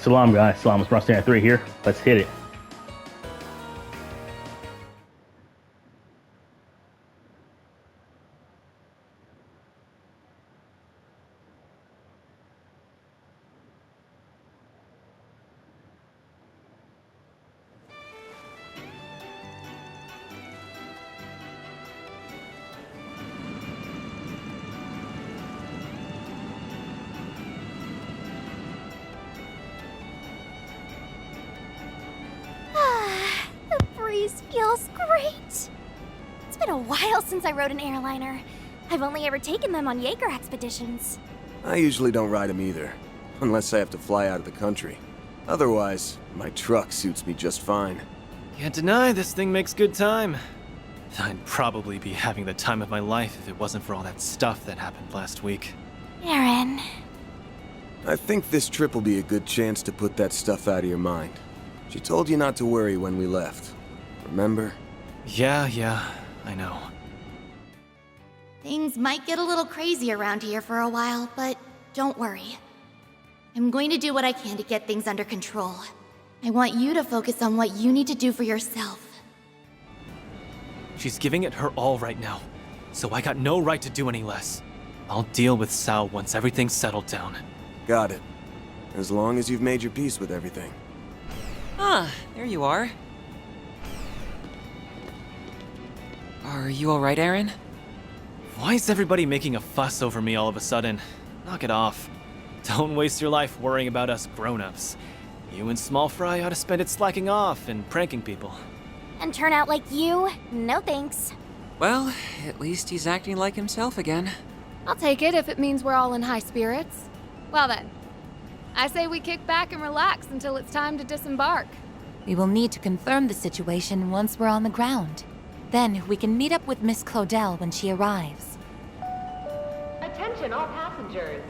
Salam, guys. Salam, it's Bronze Standard 3 here. Let's hit it. Feels great. It's been a while since I rode an airliner. I've only ever taken them on Jaeger expeditions. I usually don't ride them either, unless I have to fly out of the country. Otherwise, my truck suits me just fine. Can't deny this thing makes good time. I'd probably be having the time of my life if it wasn't for all that stuff that happened last week. Aaron. I think this trip will be a good chance to put that stuff out of your mind. She told you not to worry when we left. Remember? Yeah, I know. Things might get a little crazy around here for a while, but don't worry. I'm going to do what I can to get things under control. I want you to focus on what you need to do for yourself. She's giving it her all right now, so I got no right to do any less. I'll deal with Sal once everything's settled down. Got it. As long as you've made your peace with everything. Ah, there you are. Are you alright, Aaron? Why is everybody making a fuss over me all of a sudden? Knock it off. Don't waste your life worrying about us grown-ups. You and Small Fry ought to spend it slacking off and pranking people. And turn out like you? No thanks. Well, at least he's acting like himself again. I'll take it if it means we're all in high spirits. Well then, I say we kick back and relax until it's time to disembark. We will need to confirm the situation once we're on the ground. Then we can meet up with Miss Claudel when she arrives. Attention all passengers.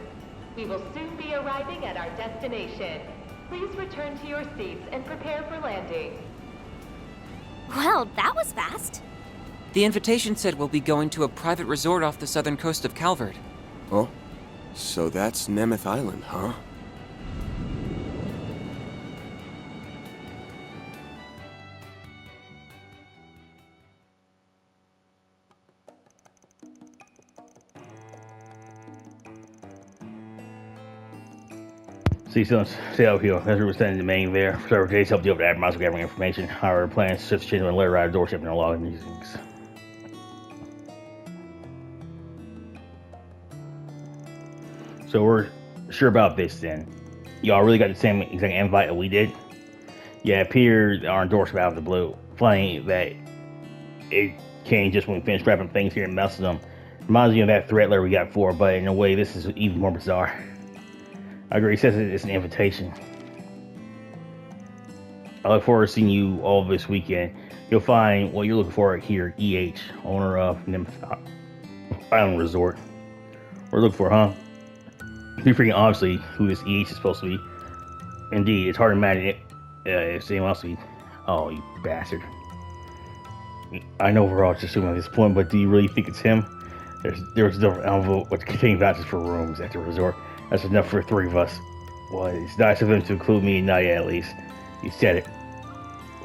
We will soon be arriving at our destination. Please return to your seats and prepare for landing. Well, that was fast. The invitation said we'll be going to a private resort off the southern coast of Calvard. Oh? So that's Nemeth Island, huh? See out here. That's where we're sending the main there. Several days help deal with admirals gathering information. However, plans to shift change on letter ride doorship and logging these things. So we're sure about this then. Y'all really got the same exact invite that we did? Yeah, it appeared our endorsement out of the blue. Funny that it came just when we finished wrapping things here and messing them. Reminds me of that threat letter we got before, but in a way this is even more bizarre. I agree, it says it's an invitation. I look forward to seeing you all this weekend. You'll find what you're looking for here, EH, owner of Nemeth Island Resort. What we're looking for, huh? Pretty freaking obviously who this EH is supposed to be. Indeed, it's hard to imagine it if anyone else would be. Oh, you bastard. I know we're all just assuming at this point, but do you really think it's him? There's a different envelope which contains vouchers for rooms at the resort. That's enough for 3 of us. Well, it's nice of him to include me and Nadia at least. You said it.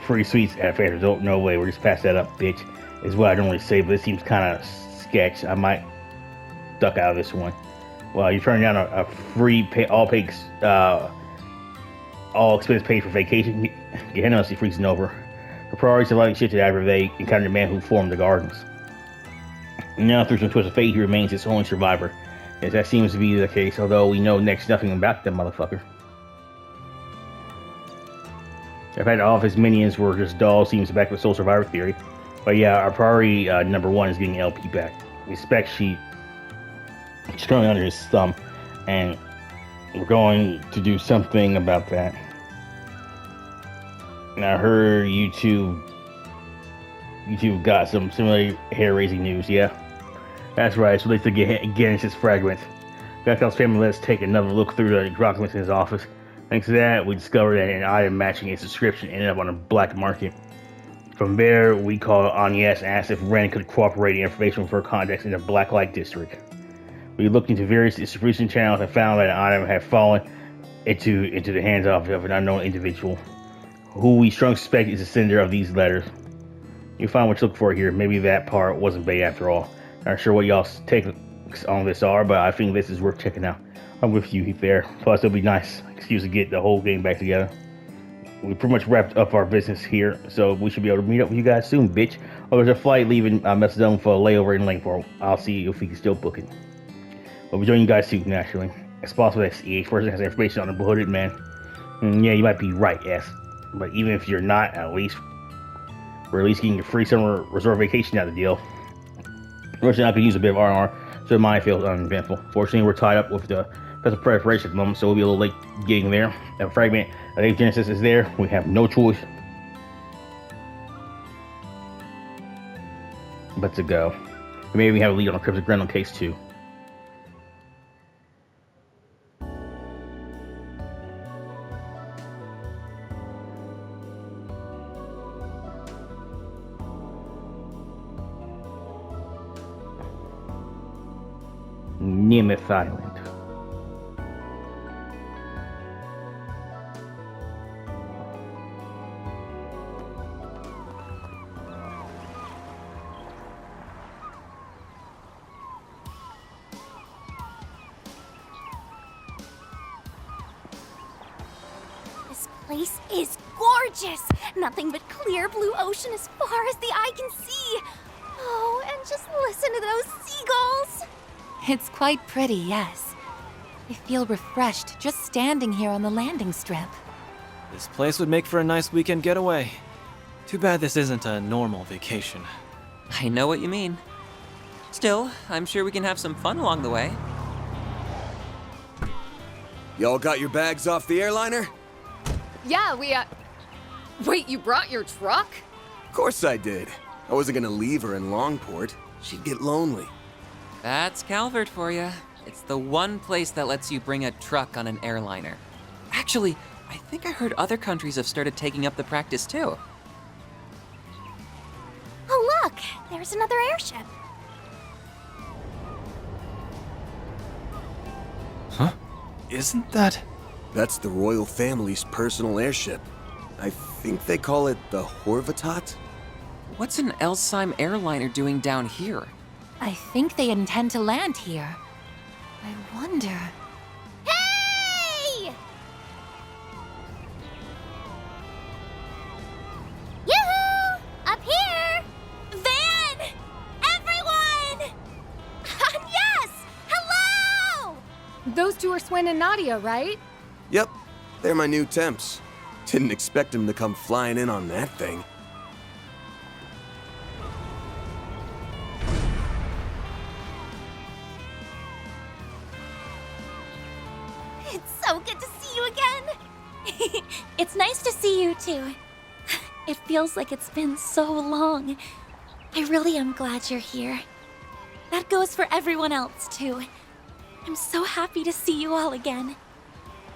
Free sweets at Fair. Don't no way. We're just pass that up, bitch. Is what I normally say, but it seems kind of sketch. I might duck out of this one. Well, you're turning down a free all expense paid for vacation. Get us, he freezing over. The priorities of lighting shifted after they encountered the man who formed the gardens. Now, through some twist of fate, he remains its only survivor. Yes, that seems to be the case, although we know next nothing about that motherfucker. In fact, all of his minions were just dolls, seems to back the sole survivor theory. But yeah, our priority number 1 is getting LP back. The spec sheet is currently under his thumb, and we're going to do something about that. And I heard YouTube got some similar hair-raising news, yeah? That's right, so they took Genesis fragments. Gakal's family let us take another look through the documents in his office. Thanks to that, we discovered that an item matching its description ended up on a black market. From there, we called Agnes and asked if Ren could cooperate the information with her contacts in the Blacklight District. We looked into various distribution channels and found that an item had fallen into the hands of an unknown individual who we strongly suspect is the sender of these letters. You find what you look for here. Maybe that part wasn't bait after all. Not sure what y'all's takes on this are, but I think this is worth checking out. I'm with you there. Plus, it'll be nice excuse to get the whole game back together. We pretty much wrapped up our business here, so we should be able to meet up with you guys soon, bitch. Oh, there's a flight leaving Macedon for a layover in Langford. I'll see if we can still book it. We'll be joining you guys soon, naturally. It's possible that each person has information on the hooded man. Yeah, you might be right, yes. But even if you're not, we're at least getting a free summer resort vacation out of the deal. Unfortunately, I could use a bit of R&R, so mine feels uneventful. Fortunately, we're tied up with the special preparation at the moment, so we'll be a little late getting there. That fragment of Dave Genesis is there. We have no choice but to go. Maybe we have a lead on the Cryptic Grendel case too. Nemeth Island. This place is gorgeous! Nothing but clear blue ocean as far as the eye can see. Oh, and just listen to those seagulls! It's quite pretty, yes. I feel refreshed just standing here on the landing strip. This place would make for a nice weekend getaway. Too bad this isn't a normal vacation. I know what you mean. Still, I'm sure we can have some fun along the way. Y'all got your bags off the airliner? Yeah, Wait, you brought your truck? Of course I did. I wasn't gonna leave her in Longport. She'd get lonely. That's Calvard for you. It's the one place that lets you bring a truck on an airliner. Actually, I think I heard other countries have started taking up the practice too. Oh look, there's another airship. Huh? Isn't that... That's the royal family's personal airship. I think they call it the Horvatot? What's an Elsheim airliner doing down here? I think they intend to land here. I wonder... Hey! Yoo-hoo! Up here! Van! Everyone! Yes! Hello! Those two are Swin and Nadia, right? Yep, they're my new temps. Didn't expect them to come flying in on that thing. It's so good to see you again. It's nice to see you too. It feels like it's been so long. I really am glad you're here. That goes for everyone else too. I'm so happy to see you all again.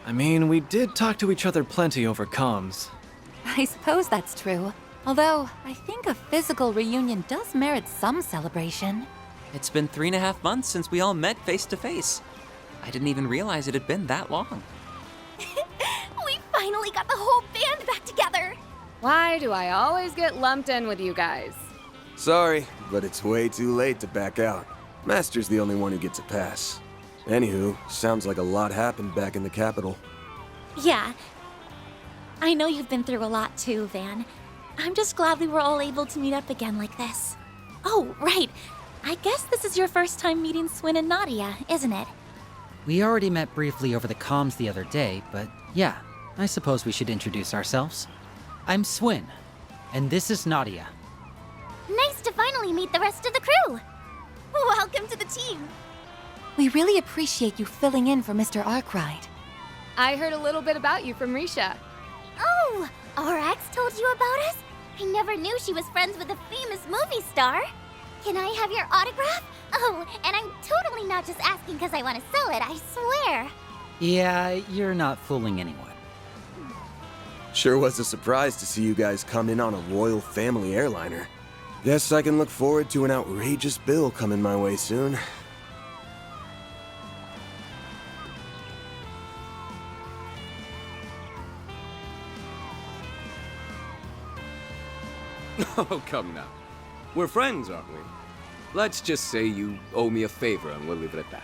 I mean, we did talk to each other plenty over comms. I suppose that's true. Although, I think a physical reunion does merit some celebration. It's been 3.5 months since we all met face to face. I didn't even realize it had been that long. We finally got the whole band back together. Why do I always get lumped in with you guys? Sorry, but it's way too late to back out. Master's the only one who gets a pass. Anywho, sounds like a lot happened back in the capital. Yeah. I know you've been through a lot too, Van. I'm just glad we were all able to meet up again like this. Oh, right. I guess this is your first time meeting Swin and Nadia, isn't it? We already met briefly over the comms the other day, but yeah, I suppose we should introduce ourselves. I'm Swin, and this is Nadia. Nice to finally meet the rest of the crew. Welcome to the team. We really appreciate you filling in for Mr. Arkride. I heard a little bit about you from Risha. Oh, RX told you about us? I never knew she was friends with a famous movie star. Can I have your autograph? Oh, and I'm totally not just asking because I want to sell it, I swear. Yeah, you're not fooling anyone. Sure was a surprise to see you guys come in on a royal family airliner. Guess I can look forward to an outrageous bill coming my way soon. Oh, come now. We're friends, aren't we? Let's just say you owe me a favor and we'll leave it at that.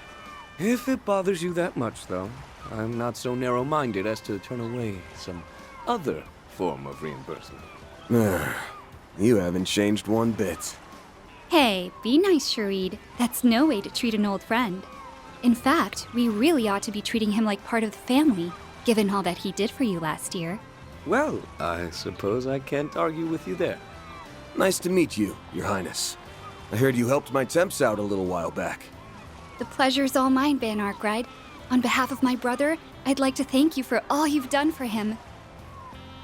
If it bothers you that much, though, I'm not so narrow-minded as to turn away some other form of reimbursement. You haven't changed one bit. Hey, be nice, Sharid. That's no way to treat an old friend. In fact, we really ought to be treating him like part of the family, given all that he did for you last year. Well, I suppose I can't argue with you there. Nice to meet you, Your Highness. I heard you helped my temps out a little while back. The pleasure's all mine, Van Arkride. On behalf of my brother, I'd like to thank you for all you've done for him.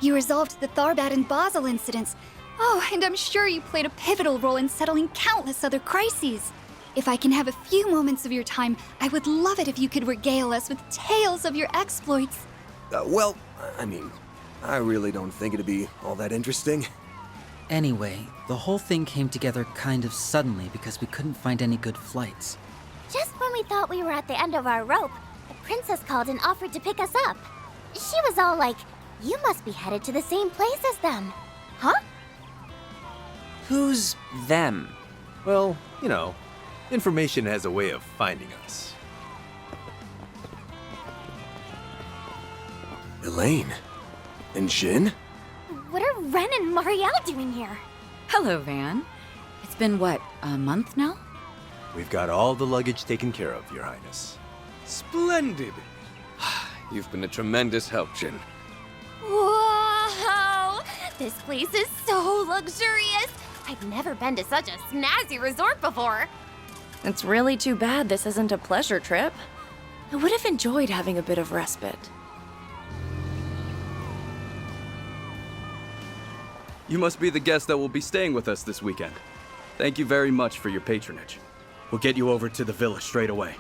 You resolved the Tharbat and Basel incidents. Oh, and I'm sure you played a pivotal role in settling countless other crises. If I can have a few moments of your time, I would love it if you could regale us with tales of your exploits. Well, I really don't think it'd be all that interesting. Anyway, the whole thing came together kind of suddenly because we couldn't find any good flights. Just when we thought we were at the end of our rope, the princess called and offered to pick us up. She was all like, "You must be headed to the same place as them." Huh? Who's them? Well, information has a way of finding us. Elaine? And Jin? What are Ren and Marielle doing here? Hello, Van. It's been, what, a month now? We've got all the luggage taken care of, Your Highness. Splendid! You've been a tremendous help, Jin. Whoa! This place is so luxurious! I've never been to such a snazzy resort before. It's really too bad this isn't a pleasure trip. I would have enjoyed having a bit of respite. You must be the guest that will be staying with us this weekend. Thank you very much for your patronage. We'll get you over to the villa straight away.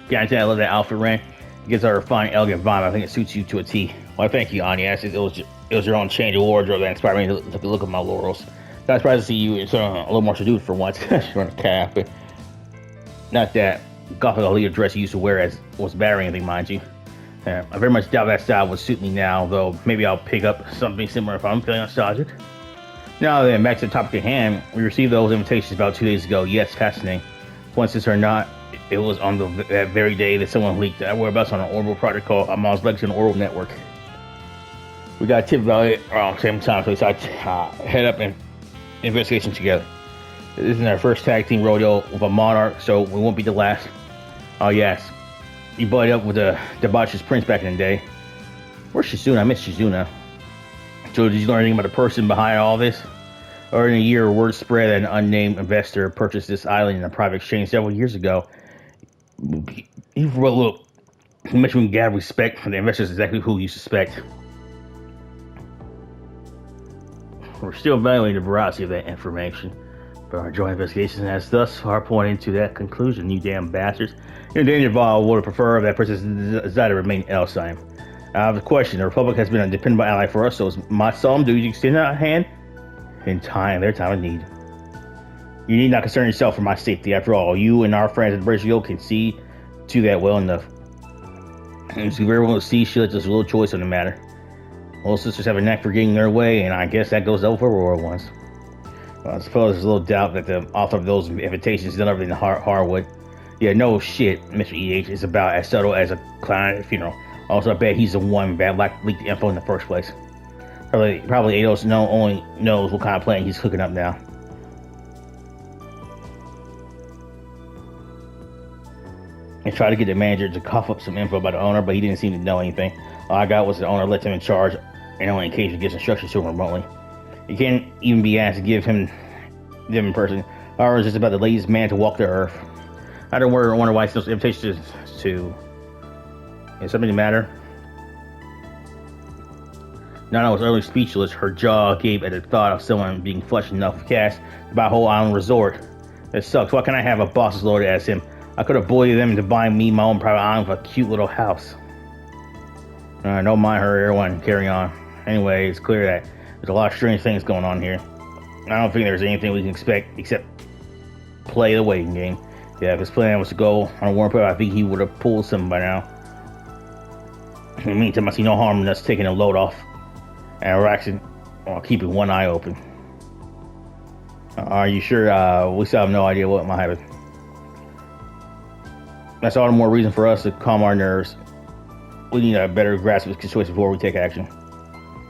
Yeah, I love that outfit, Ren. It gives her a fine, elegant vibe. I think it suits you to a T. Well, thank you, Anya. It was your own change of wardrobe that inspired me to look at my laurels. I was surprised to see you sort of a little more subdued for once. She's wearing a cap, but not that gothic Aaliyah dress you used to wear as was battering anything, mind you. I very much doubt that style would suit me now, though maybe I'll pick up something similar if I'm feeling nostalgic. Now then, back to the topic at hand. We received those invitations about 2 days ago. Yes, fascinating. Coincidence or not, it was on that very day that someone leaked our whereabouts on an orbital project called Amal's Legacy on Orbital Network. We got a tip about it around the same time, so we decided to head up an investigation together. This is our first tag team rodeo with a monarch, so we won't be the last. Oh yes, you buddied up with the debaucherous prince back in the day. Where's Shizuna? I miss Shizuna. So did you learn anything about the person behind all this? Or in a year, word spread that an unnamed investor purchased this island in a private exchange several years ago. You look, much we can gather respect from the investors, exactly who you suspect. We're still evaluating the veracity of that information, but our joint investigation has thus far pointed to that conclusion. You damn bastards! You're in danger of all. Would have preferred that person's desire to remain Elsheim. I have a question. The Republic has been a dependable ally for us, so it's my solemn duty to extend a hand in their time of need. You need not concern yourself for my safety. After all, you and our friends at Brazil can see to that well enough. And so everyone will see she lets us a little choice on the matter. Most sisters have a knack for getting their way, and I guess that goes over for royal ones. Well, I suppose there's a little doubt that the author of those invitations done everything in Harwood. Yeah, no shit, Mr. E.H. is about as subtle as a clown at a funeral. Also, I bet he's the one that leaked the info in the first place. Probably Eidos only knows what kind of plan he's cooking up now. I tried to get the manager to cough up some info about the owner, but he didn't seem to know anything. All I got was the owner lets him in charge, and only occasionally gives instructions to him remotely. You can't even be asked to give him them in person. Ours is just about the latest man to walk the earth. I don't wonder why those invitations to. Is something the matter? Nana was utterly speechless. Her jaw gave at the thought of someone being flush enough cash to buy a whole island resort. It sucks. Why can't I have a boss as loaded as him? I could have bullied them into buying me my own private island with a cute little house. Don't mind her, everyone. Carry on. Anyway, it's clear that there's a lot of strange things going on here. I don't think there's anything we can expect except play the waiting game. Yeah, if his plan was to go on a warm up, I think he would have pulled some by now. In the meantime, I see no harm in us taking a load off and relaxing while keeping one eye open. Are you sure? We still have no idea what might happen. That's all the more reason for us to calm our nerves. We need a better grasp of the situation before we take action.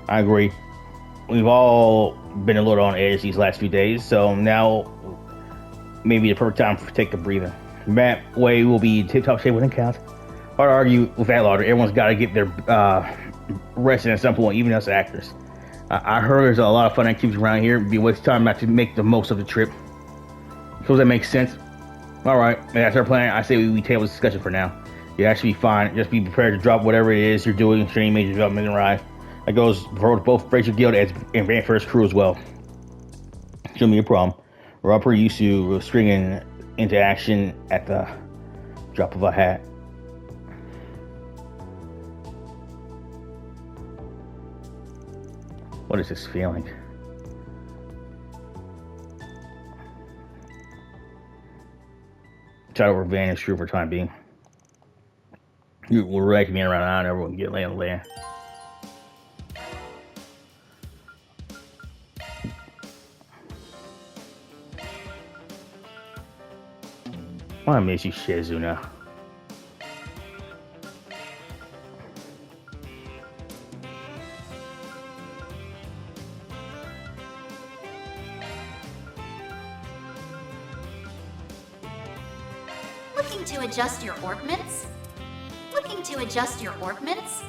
I agree. We've all been a little on edge these last few days, so now maybe the perfect time to take a breather. That way we'll be in tip-top shape when it counts. Hard to argue with that logic. Everyone's got to get their rest at some point, even us actors. I heard there's a lot of fun activities around here. It'd be a waste of time not to make the most of the trip. Suppose that makes sense. Alright, that's our plan. I say we table this discussion for now. Yeah, that should be fine. Just be prepared to drop whatever it is you're doing should any major development arrive. That goes for both Fraser Guild and Vanford's crew as well. Shouldn't be a problem. We're all pretty used to stringing into action at the drop of a hat. What is this feeling? Try to revenge true for the time being. We're racking me around and everyone get lay on the land. I miss you, Shizuna. Looking to adjust your orbments? Looking to adjust your orbments?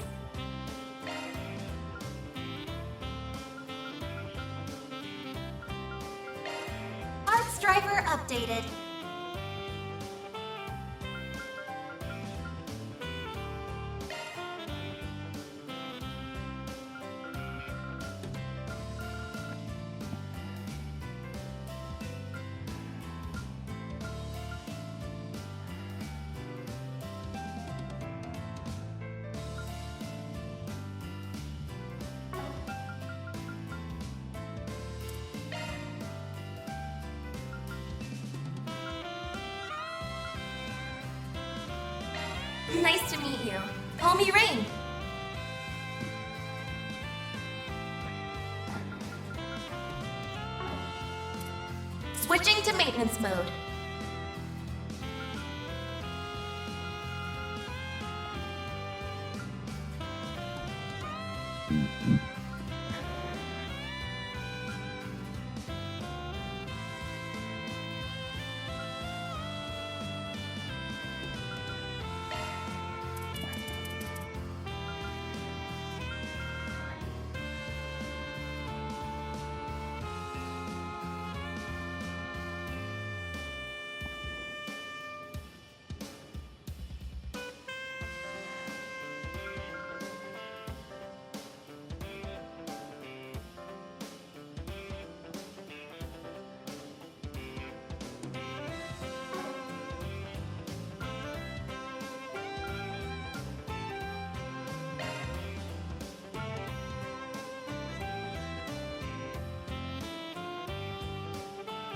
Arts driver updated. Nice to meet you. Call me Rain. Switching to maintenance mode.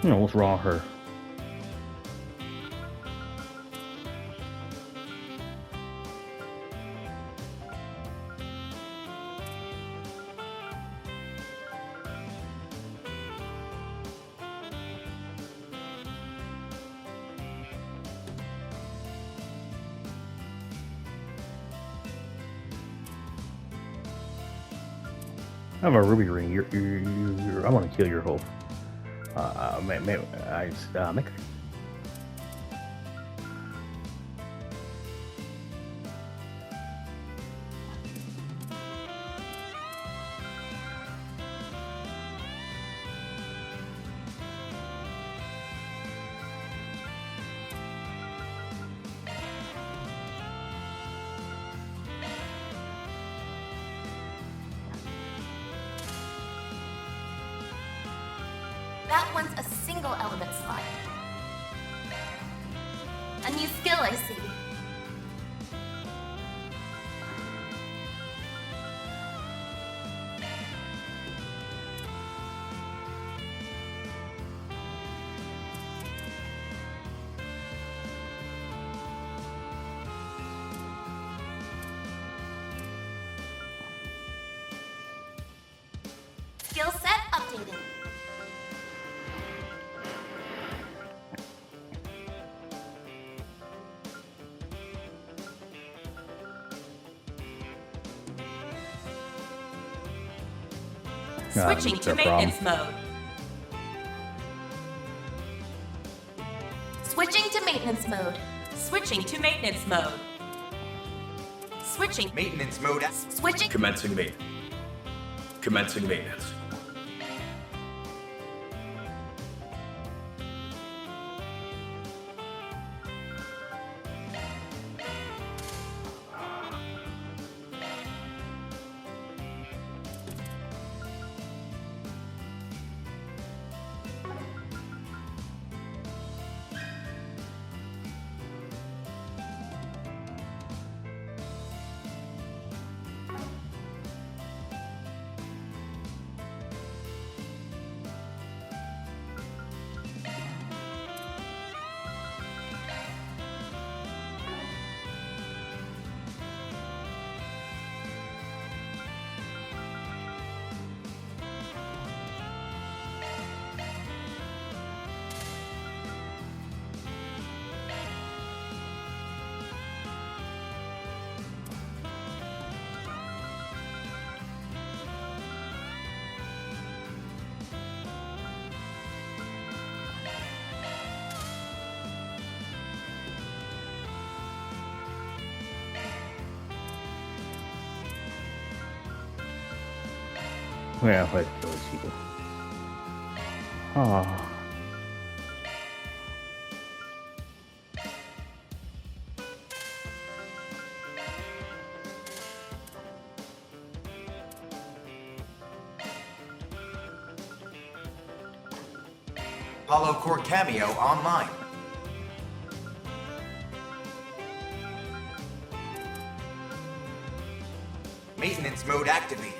No, what's wrong with her? I have a ruby ring. I want to kill your hope. Make wants a single element slot. A new skill, I see. Skill set updated. Switching to maintenance mode. Switching to maintenance mode. Switching to maintenance mode. Switching. Maintenance mode. Switching. Commencing maintenance. Commencing maintenance. Yeah, wait, those people. Oh. Hollow Core Cameo online. Maintenance mode activated.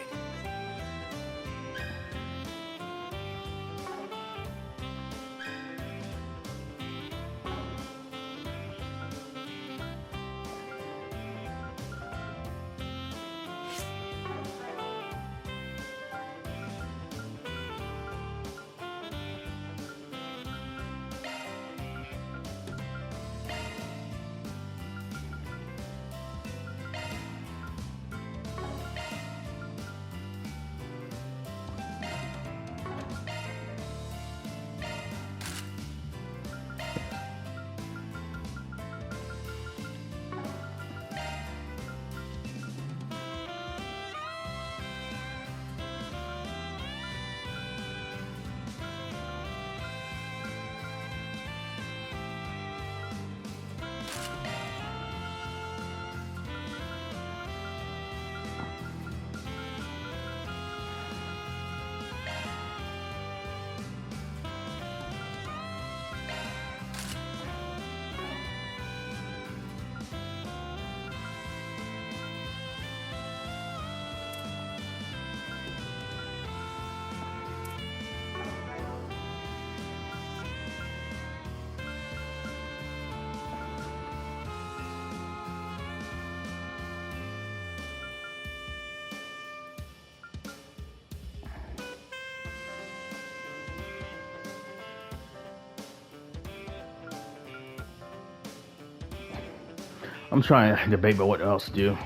I'm trying to debate about what else to do.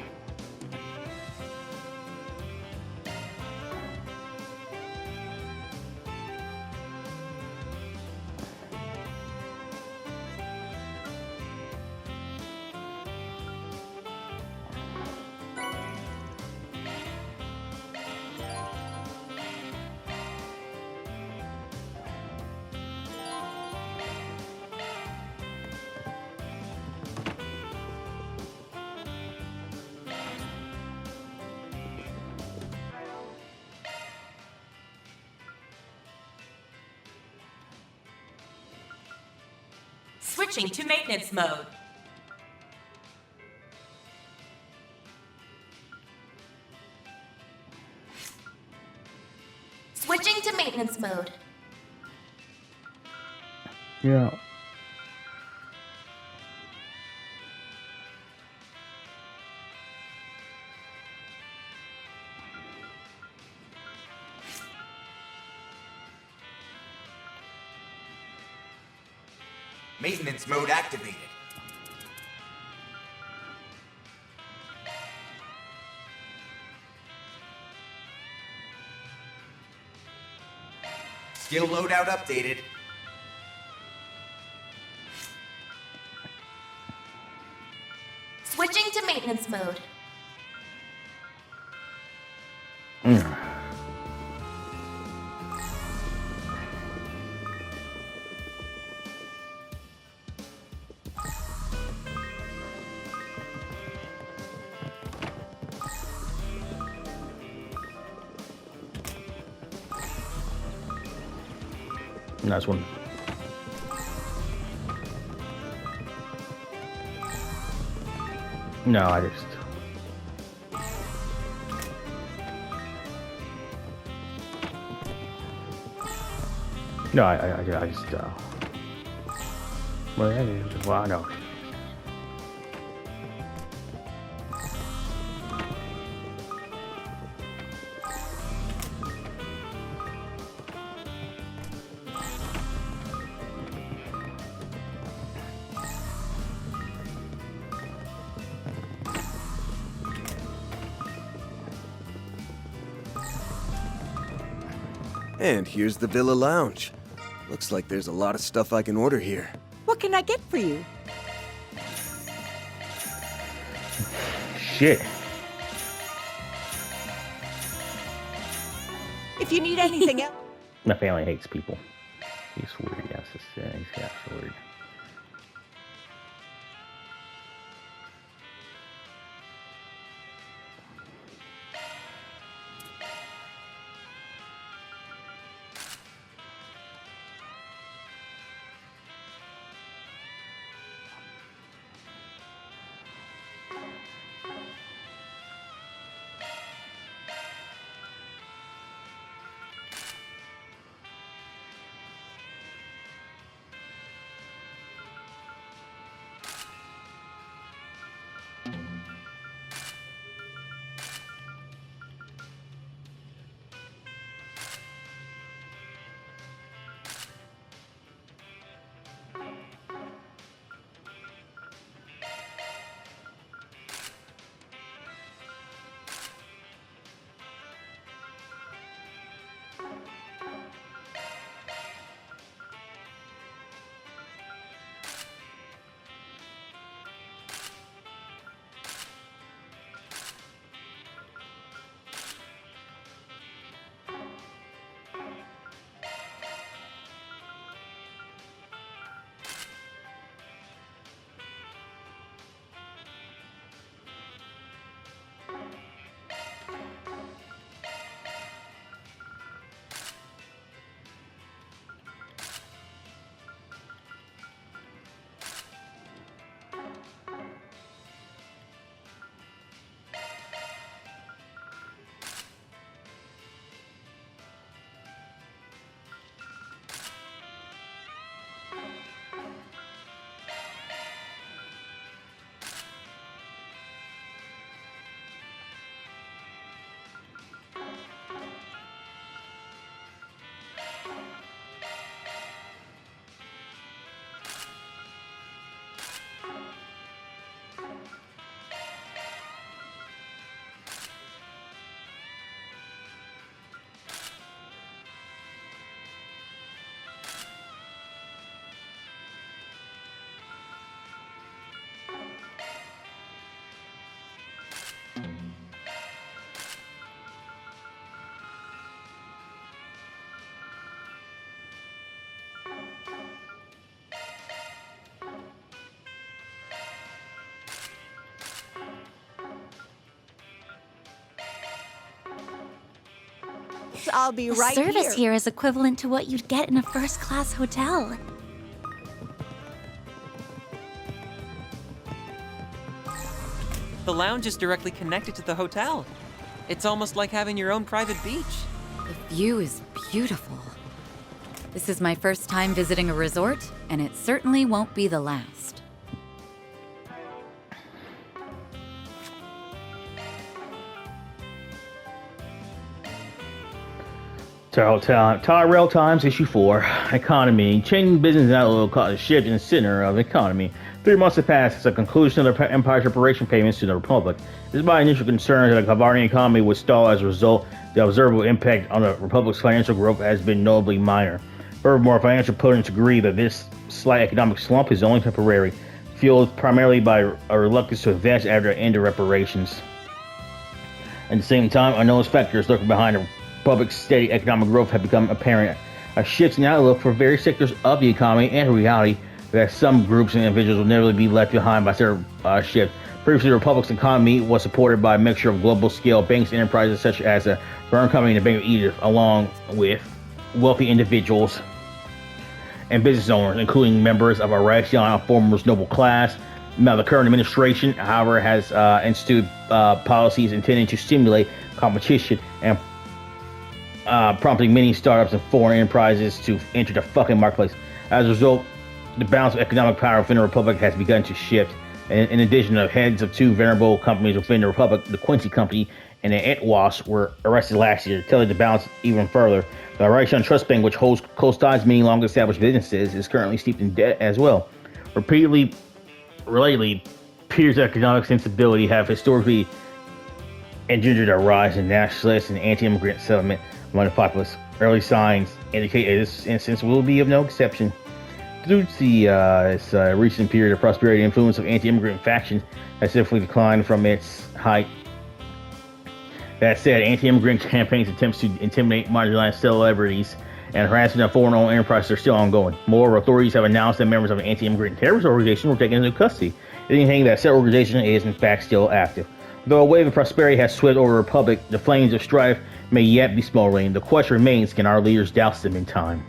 Switching to maintenance mode. Switching to maintenance mode. Yeah. Maintenance mode activated. Skill loadout updated. Switching to maintenance mode. Nice one. No, I just... No, I just, well, I know. And here's the Villa Lounge. Looks like there's a lot of stuff I can order here. What can I get for you? Shit. If you need anything else. My family hates people. He's weird, yes, he's got weird. I'll be the right service here here is equivalent to what you'd get in a first-class hotel. The lounge is directly connected to the hotel. It's almost like having your own private beach. The view is beautiful. This is my first time visiting a resort, and it certainly won't be the last. Tyrell Times, Issue 4, Economy. Changing business outlook caused a shift in the center of the economy. 3 months have passed since the conclusion of the Empire's reparation payments to the Republic. Despite initial concerns that the Calvardian economy would stall as a result, the observable impact on the Republic's financial growth has been notably minor. Furthermore, financial pundits agree that this slight economic slump is only temporary, fueled primarily by a reluctance to invest after the end of reparations. At the same time, unknown factors lurking behind the Republic's steady economic growth have become apparent. A shift in outlook for various sectors of the economy and reality that some groups and individuals will never be left behind by certain shift. Previously, the Republic's economy was supported by a mixture of global-scale banks and enterprises such as the Bern Company and the Bank of Egypt, along with wealthy individuals and business owners, including members of a Raxion former noble class. Now, the current administration, however, has instituted policies intended to stimulate competition and prompting many startups and foreign enterprises to enter the fucking marketplace. As a result, the balance of economic power within the Republic has begun to shift. In addition, the heads of 2 venerable companies within the Republic, the Quincy Company and the Etwas, were arrested last year, telling the balance even further. The Raxion Trust Bank, which holds close ties to many long-established businesses, is currently steeped in debt as well. Relatedly, Peter's economic sensibility have historically engendered a rise in nationalist and anti-immigrant sentiment among the populace. Early signs indicate that this instance will be of no exception. Due to this recent period of prosperity, influence of anti-immigrant faction has significantly declined from its height. That said, anti-immigrant campaigns, attempts to intimidate marginalized celebrities, and harassment of foreign-owned enterprises are still ongoing. Moreover, authorities have announced that members of an anti-immigrant terrorist organization were taken into custody, indicating that said organization is in fact still active. Though a wave of prosperity has swept over the Republic, the flames of strife may yet be smoldering. The question remains, can our leaders douse them in time?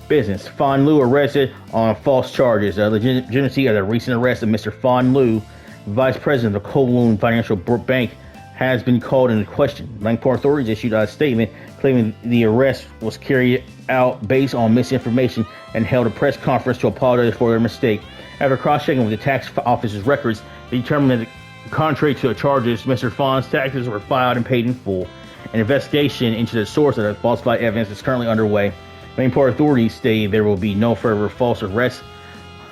Business. Fan Lu arrested on false charges. The legitimacy of the recent arrest of Mr. Fan Lu, vice president of the Kowloon Financial Bank, has been called into question. Langport authorities issued a statement claiming the arrest was carried out based on misinformation and held a press conference to apologize for their mistake. After cross-checking with the tax office's records, they determined that, contrary to the charges, Mr. Fan's taxes were filed and paid in full. An investigation into the source of the falsified evidence is currently underway. Langport authorities say there will be no further false arrests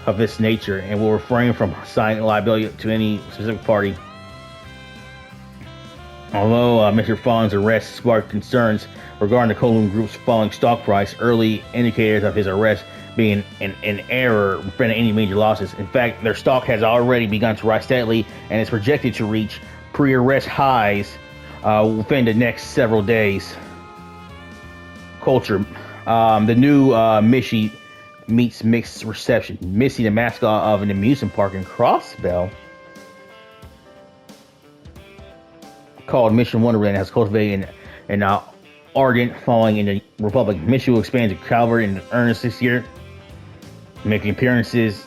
of this nature and will refrain from assigning liability to any specific party. Although Mr. Fan's arrest sparked concerns regarding the Kowloon Group's falling stock price, early indicators of his arrest being an error preventing any major losses. In fact, their stock has already begun to rise steadily and is projected to reach pre-arrest highs within the next several days. Culture. The new Mishy meets mixed reception. Missy, the mascot of an amusement park in Crossbell, called Mission Wonderland, has cultivated an ardent following in the Republic. Mission will expand to Calvard in earnest this year, making appearances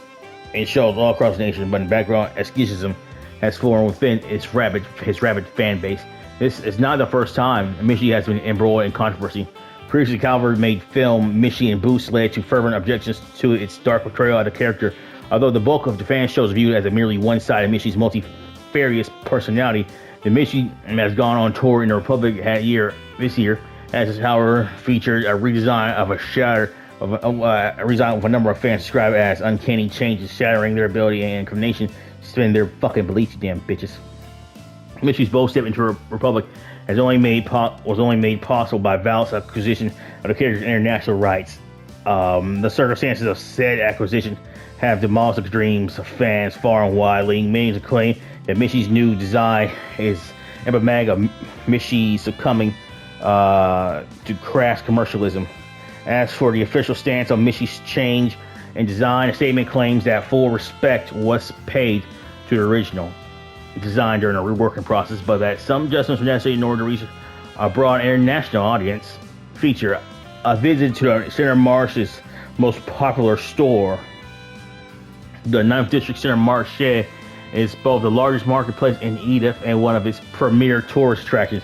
in shows all across the nation, but in background, escapism has formed within his rabid fan base. This is not the first time Mishy has been embroiled in controversy. Previously, Calvard made film Mishy and Boost led to fervent objections to its dark portrayal of the character. Although the bulk of the fan shows viewed as a merely one-sided Mishy's multifarious personality, the Mishy has gone on tour in the Republic this year, has however featured a redesign of a redesign with a number of fans described as uncanny changes, shattering their ability and inclination to spend their fucking beliefs, you damn bitches. Mishy's bold step into the Republic was only made possible by Valve's acquisition of the character's international rights. The circumstances of said acquisition have demolished the dreams of fans far and wide, leading many to claim that Mishy's new design is emblematic of Mishy succumbing to crass commercialism. As for the official stance on Mishy's change in design, the statement claims that full respect was paid to the original design during a reworking process, but that some adjustments were necessary in order to reach a broad international audience. Feature a visit to Center Marsh's most popular store, the 9th District Center Marché, It's both the largest marketplace in Edith and one of its premier tourist attractions.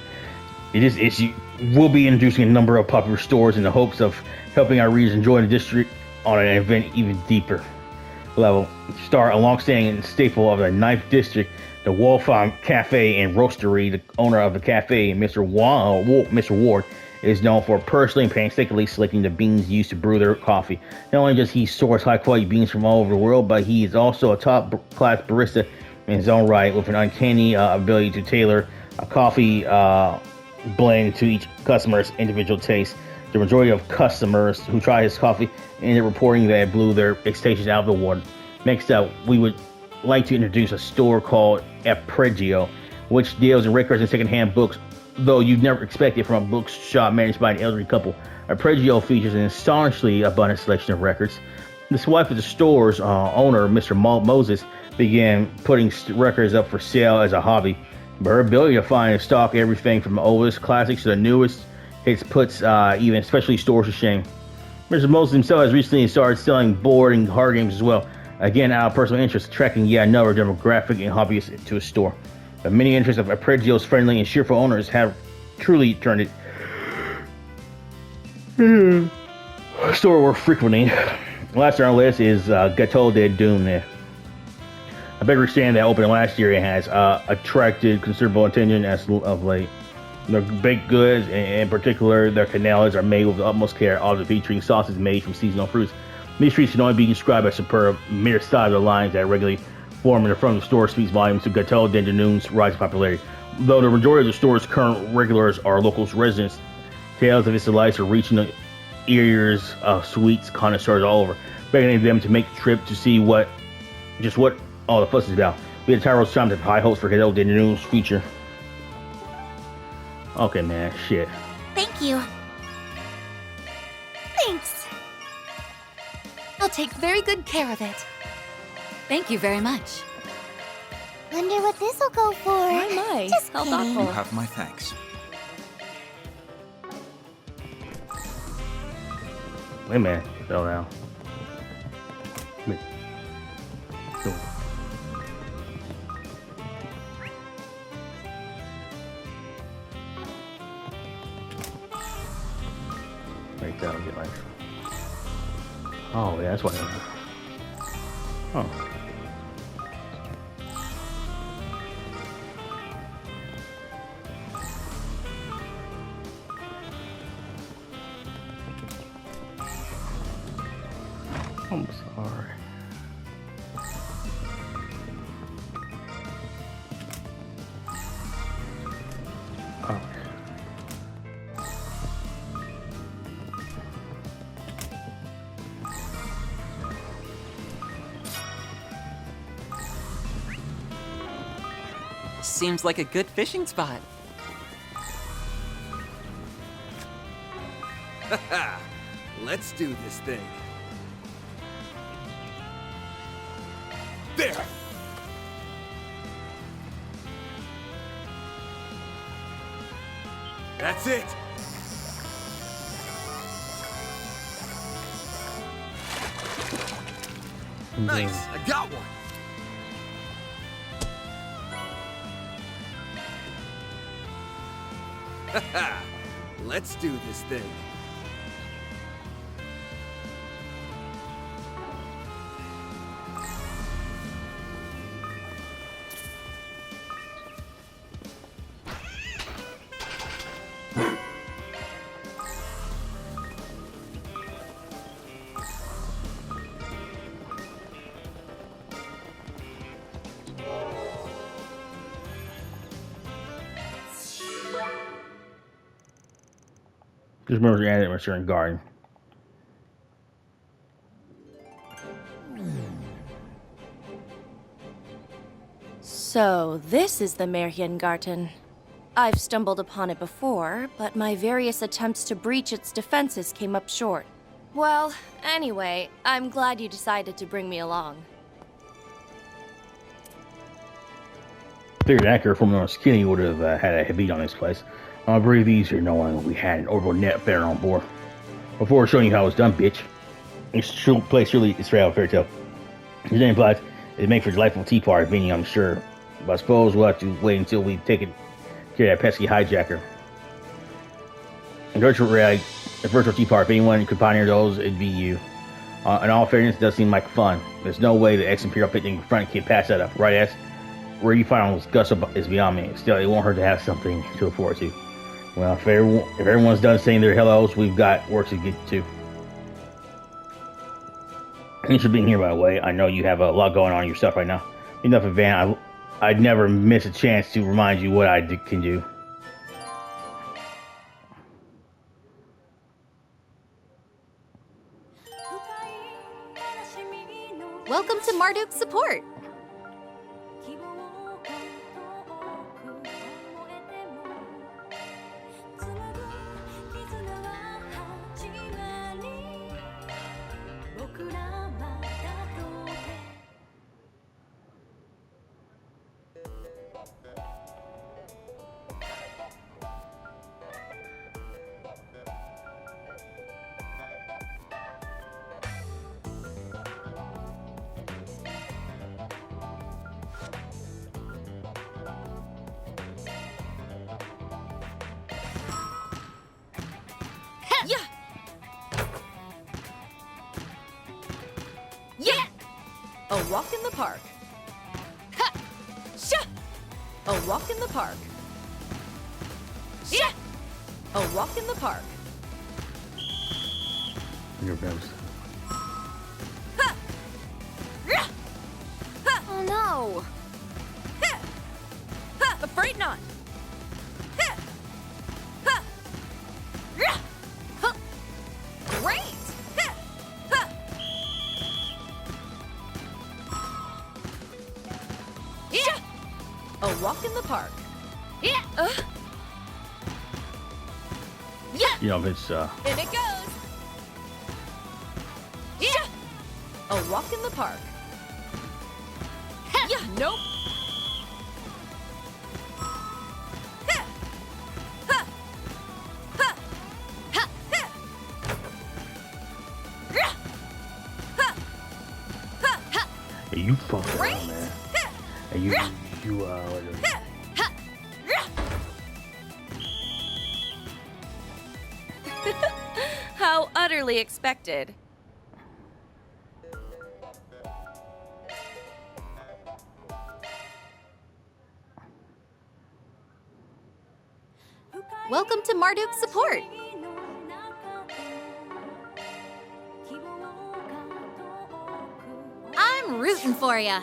We'll be introducing a number of popular stores in the hopes of helping our readers enjoy the district on an event even deeper level. Start a long-standing staple of the 9th District, the Wolfram Cafe and Roastery. The owner of the cafe, Mr. Ward, is known for personally and painstakingly selecting the beans used to brew their coffee. Not only does he source high-quality beans from all over the world, but he is also a top-class barista in his own right, with an uncanny ability to tailor a coffee blend to each customer's individual taste. The majority of customers who try his coffee ended reporting that it blew their expectations out of the water. Next up, we would like to introduce a store called Apregio, which deals in records and secondhand books, though you'd never expect it from a bookshop managed by an elderly couple. Apregio features an astonishingly abundant selection of records. The wife of the store's owner, Mr. Moses, began putting records up for sale as a hobby, but her ability to find and stock everything from the oldest classics to the newest hits puts even especially stores to shame. Mr. Moses himself has recently started selling board and card games as well, again out of personal interest, attracting yet another demographic and hobbyist to his store. The many interests of Apregio's friendly and cheerful owners have truly turned it a store worth frequenting. Last on our list is Gâteau de Dune. A bakery stand that opened last year has attracted considerable attention as of late. Their baked goods, in particular their canales, are made with the utmost care, often featuring sauces made from seasonal fruits. These treats can only be described as superb. Mere sight of the lines that regularly form in the front of the store speaks volumes to Gâteau de Dune's rising popularity. Though the majority of the store's current regulars are local residents, tales of its delights are reaching the ears of sweets connoisseurs all over, begging them to make the trip to see what all the fuss is about. We had Tyro's Chimes have high hopes for Grendel in the news feature. Okay, man, shit. Thank you. Thanks. I'll take very good care of it. Thank you very much. Wonder what this'll go for. My. Just How kidding. thoughtful. You have my thanks. Wait a minute, fell down. Wait. Go. Right down, get life. Oh, yeah, that's what I mean. Oh. I'm sorry. Oh. Seems like a good fishing spot. Let's do this thing. There! That's it! Nice, I got one! Haha, let's do this thing. Just remember the atmosphere in garden. So, this is the Märchengarten. I've stumbled upon it before, but my various attempts to breach its defenses came up short. Well, anyway, I'm glad you decided to bring me along. Figured Anchor from the skinny would have had a beat on this place. I'll breathe easier knowing we had an orbital net fair on board. Before showing you how it's done, bitch. This place really is straight out of fairy tale. His name implies It'd make for a delightful tea party venue, I'm sure. But I suppose we'll have to wait until we take it care of that pesky hijacker. In virtual reality, a virtual tea party, if anyone could pioneer those, it'd be you. In all fairness, it does seem like fun. There's no way the ex-Imperial picnic in front can pass that up, right, S? Where you find all this gusto is beyond me. Still, it won't hurt to have something to look forward to. Well, if everyone's done saying their hellos, we've got work to get to. Thanks for being here, by the way. I know you have a lot going on yourself right now. Enough of Van. I'd never miss a chance to remind you what I can do. Welcome to Marduk's support. Yeah. Yeah. A walk in the park. Ha. Sha. A walk in the park. Yeah. A walk in the park. Your best. Ha. Yeah. Ha. Oh no. Ha. Ha. Afraid not. Ha. Ha. Yeah. Huh. Great. Ha. Ha. Yeah. A walk in the park. Yeah. You know, if it's, In it goes. Yeah. A walk in the park. Ha. Yeah, nope. Ha. Ha. Ha. Ha. Ha. Yeah. Ha. Ha. Ha. hey, you fucking Great. around, man. Ha. Hey, you, Yeah. whatever. Ha. Ha. Yeah. How utterly expected. Welcome to Marduk's support. I'm rooting for ya.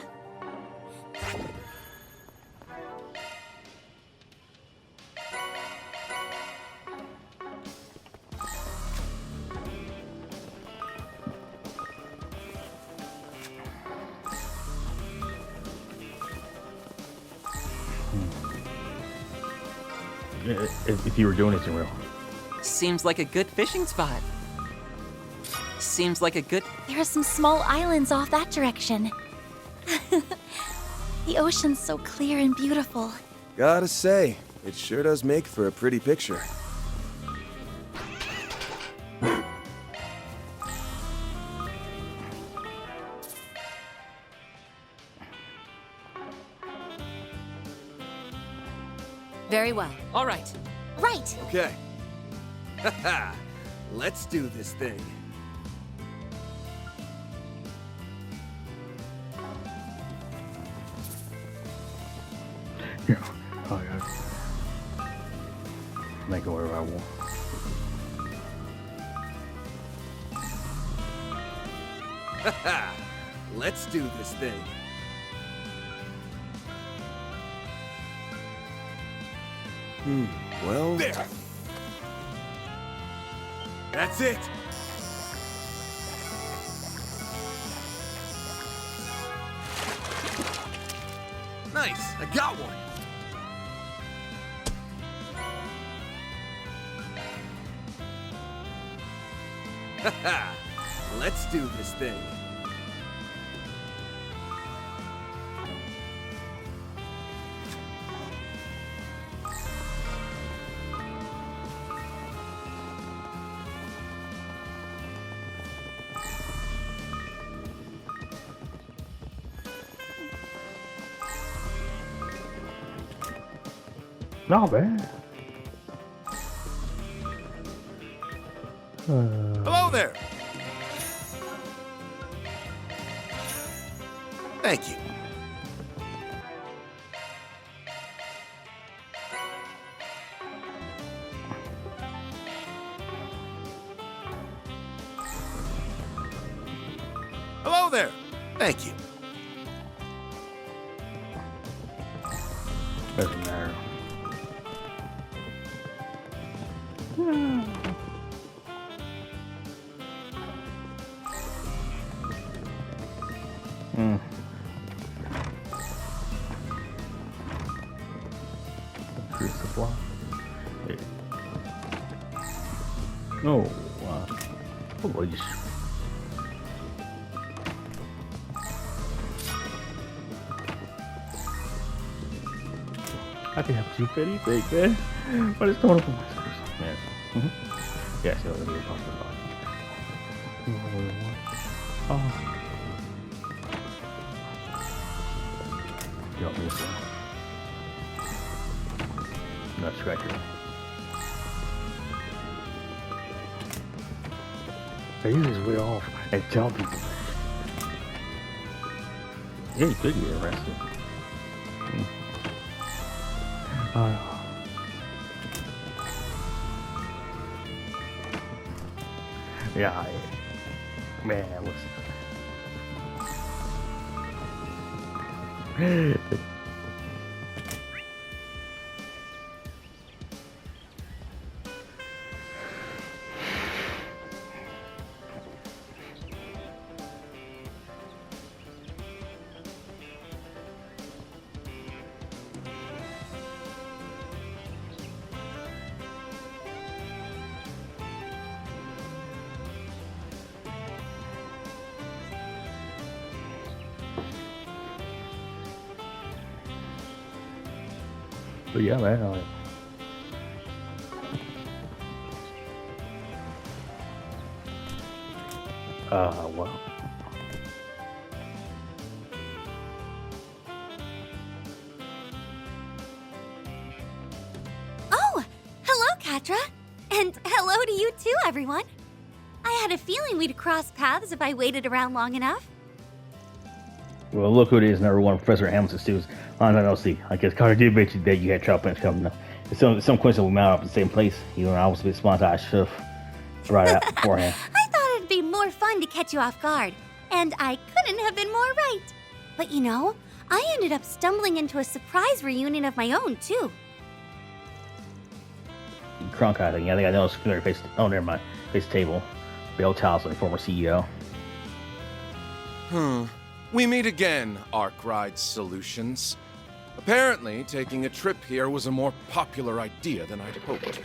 If you were doing this in real. Seems like a good fishing spot. Seems like a good... There are some small islands off that direction. The ocean's so clear and beautiful. Gotta say, it sure does make for a pretty picture. Very well. All right. Right. Okay. Haha. Let's do this thing. Yeah. Oh, yeah. Make it whatever I want. Haha. Let's do this thing. Well... There! That's it! Nice! I got one! Haha! Let's do this thing. Not bad. Hello there! Thank you. Hello there! Thank you. Doesn't matter. Hmm. Here's the block. Hey. Oh, wow. Oh, boy, just. I can have 250, man. What is going on? Man. Mm-hmm. Yeah, so that'll be a possibility. Oh. Don't miss that. Not scratching. I use this way off and tell people. Yeah, you could get arrested. Yeah, man, listen. But yeah, man. Wow. Oh, hello, Katra. And hello to you too, everyone. I had a feeling we'd cross paths if I waited around long enough. Well, look who it is, number one, Professor Hamilton's students on LC. I guess Carter did mention that you had trial plans coming up. It's some coincidence we met up in the same place. You know, I was a bit spontaneous. I should have brought it out beforehand. I thought it'd be more fun to catch you off guard, and I couldn't have been more right. But you know, I ended up stumbling into a surprise reunion of my own, too. Cronkite thing. Yeah, I think I know his familiar face. Oh, never mind. Face table. Bill Towson, former CEO. We meet again, Arkride Solutions. Apparently, taking a trip here was a more popular idea than I'd hoped.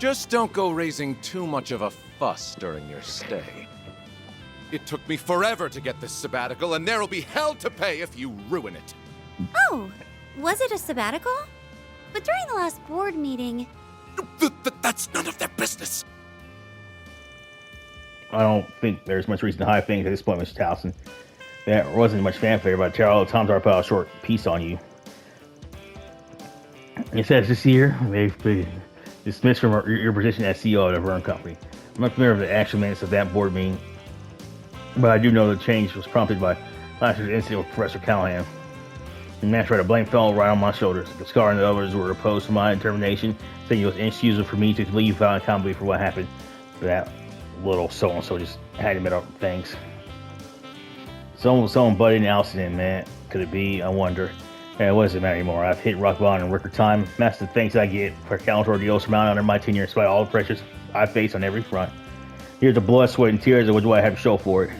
Just don't go raising too much of a fuss during your stay. It took me forever to get this sabbatical, and there'll be hell to pay if you ruin it. Oh, was it a sabbatical? But during the last board meeting... That's none of their business! I don't think there's much reason to hide things at this point, Mr. Towson. There wasn't much fanfare, but Charles Tom's put out a short piece on you. It says this year, they've been dismissed from your position as CEO of the Vern Company. I'm not familiar with the actual minutes of that board meeting, but I do know the change was prompted by last year's incident with Professor Callahan. The man tried to blame fell right on my shoulders. The Scar and the others were opposed to my determination, saying it was inexcusable for me to leave without accountability for what happened. That little so-and-so just had him up things. Someone butted in Alston, man. Could it be? I wonder. Yeah, it doesn't matter anymore. I've hit rock bottom in record time. Massive thanks I get for countless ordeals surmounted under my tenure, despite all the pressures I face on every front. Here's the blood, sweat, and tears of what do I have to show for it.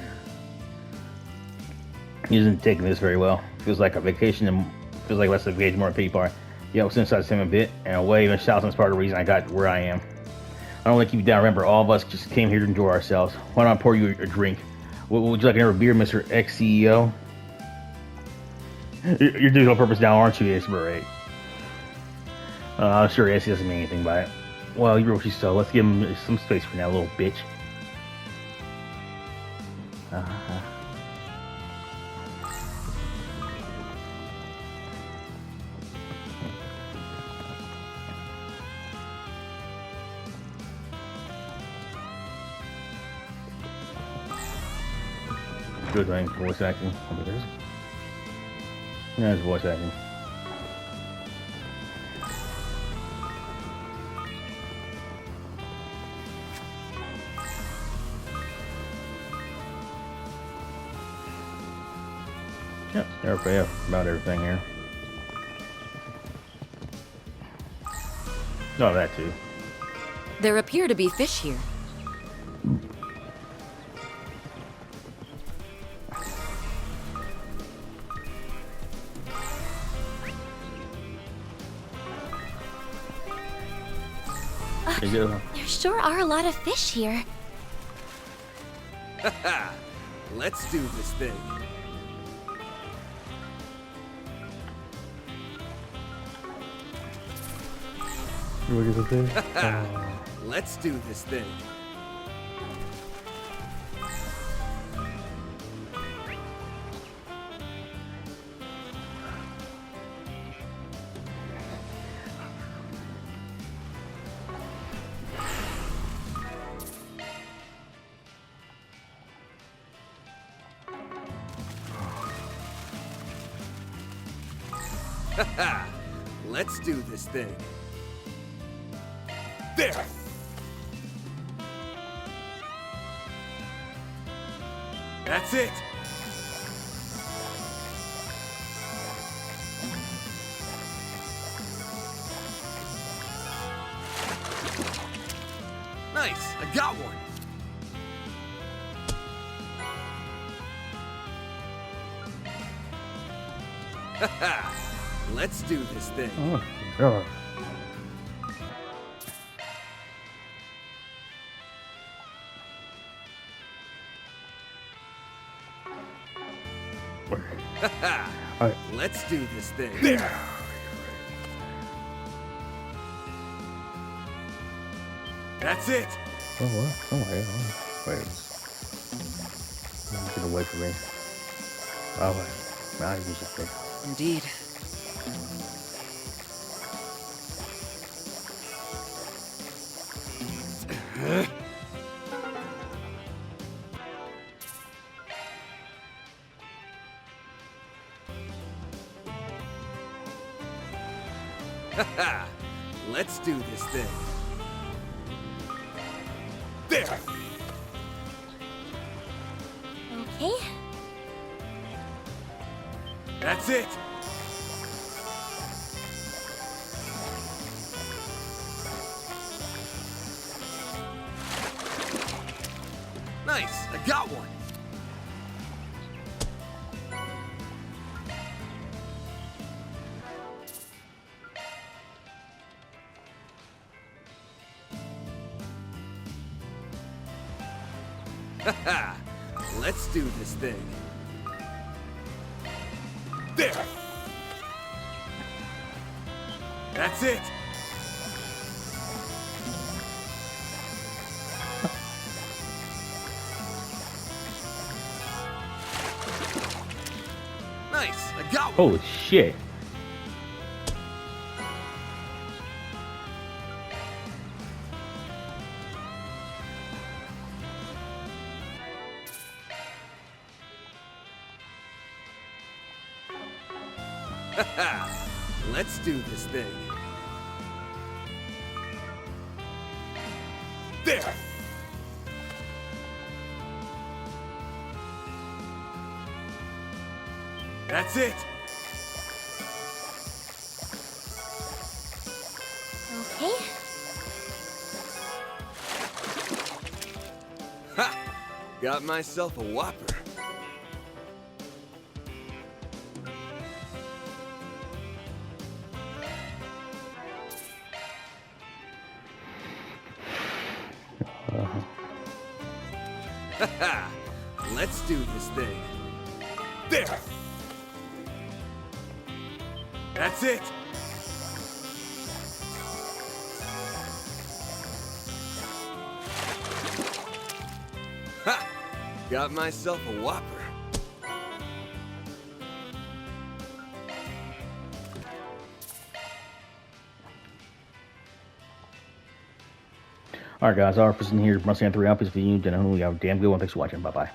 He isn't taking this very well. Feels like a vacation, and feels like less of a vacation, more pity party. Yeah, since I him a bit, and a way even Shousen's part of the reason I got where I am. I don't want to keep you down. Remember, all of us just came here to enjoy ourselves. Why don't I pour you a drink? Would you like another beer, Mr. Ex-CEO? You're doing it on purpose now, aren't you, Isbury? I'm sure yes, he doesn't mean anything by it. Well, you wrote what you saw. Let's give him some space for now, little bitch. good thing. Voice acting. I mean, there's voice acting. Yep, they're fair about everything here. Oh, that too. There appear to be fish here. There sure are a lot of fish here. Let's do this thing. Let's do this thing. Let's do this thing. There! That's it! Nice! I got one! Haha! Let's do this thing. Oh, God. Right. Let's do this thing. There. That's it. Oh, what? Oh, wait. Get away from me. Oh, wait. Now I use this thing. Indeed. Let's do this thing. There. Okay. That's it. Nice. I got one. Haha! Let's do this thing. There! That's it! Nice! I got one! Holy shit! Let's do this thing. There! That's it! Okay. Ha! Got myself a whopper. Let's do this thing. There! That's it! Ha! Got myself a whopper. Alright guys, our person here, Mustang 3 Outfits for you. Then we have a damn good one. Thanks for watching. Bye bye.